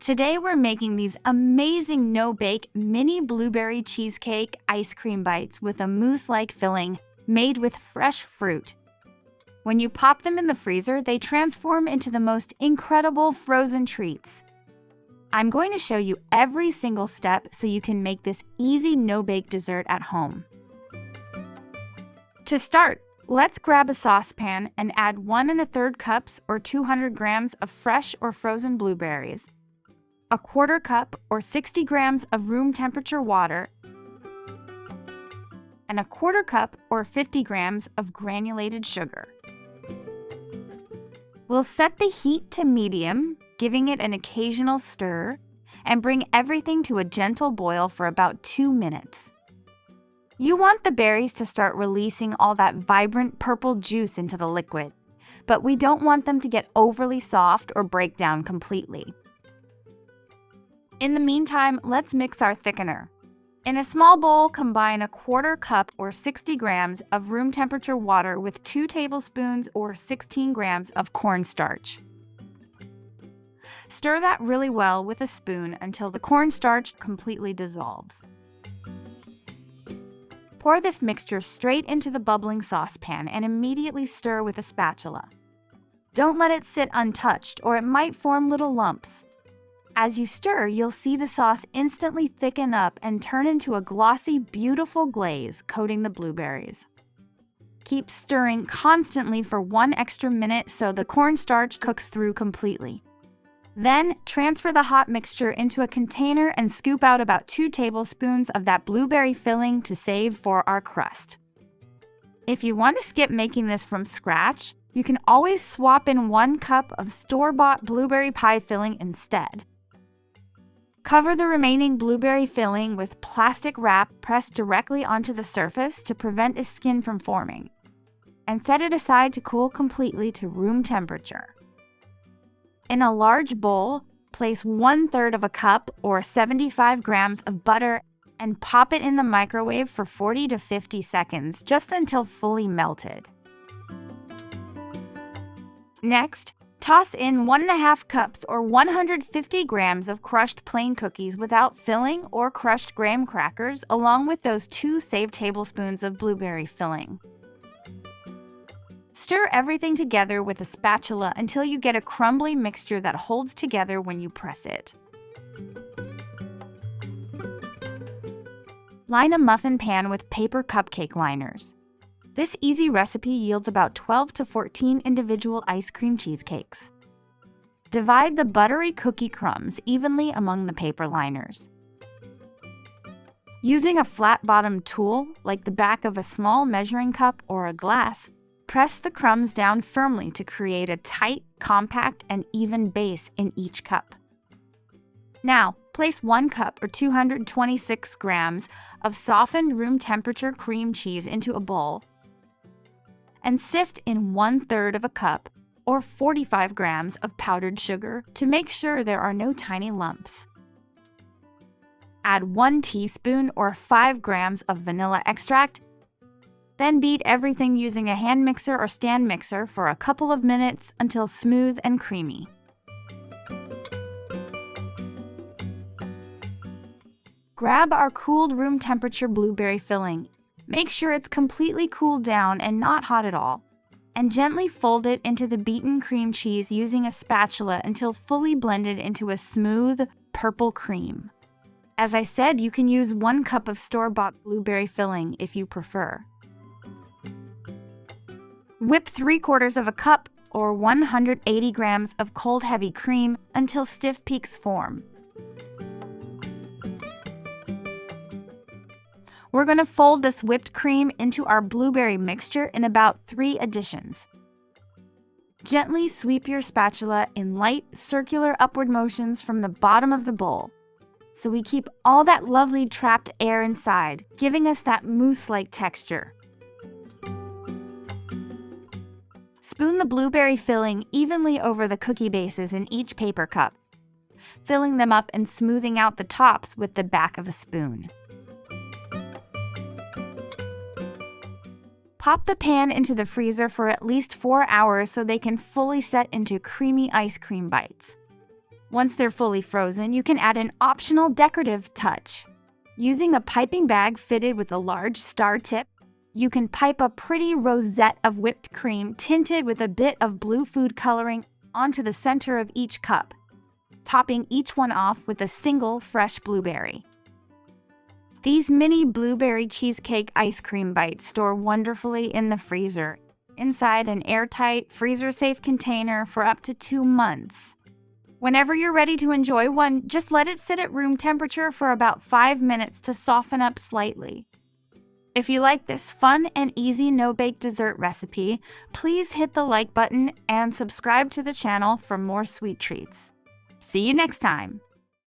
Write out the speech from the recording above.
Today we're making these amazing no-bake mini blueberry cheesecake ice cream bites with a mousse-like filling made with fresh fruit. When you pop them in the freezer, they transform into the most incredible frozen treats. I'm going to show you every single step so you can make this easy no-bake dessert at home. To start, let's grab a saucepan and add 1 1/3 cups or 200 grams of fresh or frozen blueberries, a 1/4 cup or 60 grams of room temperature water, and a 1/4 cup or 50 grams of granulated sugar. We'll set the heat to medium, giving it an occasional stir, and bring everything to a gentle boil for about 2 minutes. You want the berries to start releasing all that vibrant purple juice into the liquid, but we don't want them to get overly soft or break down completely. In the meantime, let's mix our thickener. In a small bowl, combine a 1/4 cup or 60 grams of room temperature water with 2 tablespoons or 16 grams of cornstarch. Stir that really well with a spoon until the cornstarch completely dissolves. Pour this mixture straight into the bubbling saucepan and immediately stir with a spatula. Don't let it sit untouched or it might form little lumps. As you stir, you'll see the sauce instantly thicken up and turn into a glossy, beautiful glaze coating the blueberries. Keep stirring constantly for 1 extra minute so the cornstarch cooks through completely. Then, transfer the hot mixture into a container and scoop out about 2 tablespoons of that blueberry filling to save for our crust. If you want to skip making this from scratch, you can always swap in 1 cup of store-bought blueberry pie filling instead. Cover the remaining blueberry filling with plastic wrap pressed directly onto the surface to prevent its skin from forming, and set it aside to cool completely to room temperature. In a large bowl, place 1/3 cup or 75 grams of butter and pop it in the microwave for 40 to 50 seconds, just until fully melted. Next, toss in 1 1/2 cups or 150 grams of crushed plain cookies without filling or crushed graham crackers, along with those 2 saved tablespoons of blueberry filling. Stir everything together with a spatula until you get a crumbly mixture that holds together when you press it. Line a muffin pan with paper cupcake liners. This easy recipe yields about 12 to 14 individual ice cream cheesecakes. Divide the buttery cookie crumbs evenly among the paper liners. Using a flat-bottomed tool, like the back of a small measuring cup or a glass, press the crumbs down firmly to create a tight, compact, and even base in each cup. Now, place 1 cup or 226 grams of softened room temperature cream cheese into a bowl and sift in 1/3 cup or 45 grams of powdered sugar to make sure there are no tiny lumps. Add 1 teaspoon or 5 grams of vanilla extract, then beat everything using a hand mixer or stand mixer for a couple of minutes until smooth and creamy. Grab our cooled room temperature blueberry filling. Make sure it's completely cooled down and not hot at all, and gently fold it into the beaten cream cheese using a spatula until fully blended into a smooth, purple cream. As I said, you can use 1 cup of store-bought blueberry filling if you prefer. Whip 3/4 cup or 180 grams of cold heavy cream until stiff peaks form. We're going to fold this whipped cream into our blueberry mixture in about 3 additions. Gently sweep your spatula in light, circular upward motions from the bottom of the bowl, so we keep all that lovely trapped air inside, giving us that mousse-like texture. Spoon the blueberry filling evenly over the cookie bases in each paper cup, filling them up and smoothing out the tops with the back of a spoon. Pop the pan into the freezer for at least 4 hours so they can fully set into creamy ice cream bites. Once they're fully frozen, you can add an optional decorative touch. Using a piping bag fitted with a large star tip, you can pipe a pretty rosette of whipped cream tinted with a bit of blue food coloring onto the center of each cup, topping each one off with a single fresh blueberry. These mini blueberry cheesecake ice cream bites store wonderfully in the freezer, inside an airtight, freezer-safe container for up to 2 months. Whenever you're ready to enjoy one, just let it sit at room temperature for about 5 minutes to soften up slightly. If you like this fun and easy no-bake dessert recipe, please hit the like button and subscribe to the channel for more sweet treats. See you next time!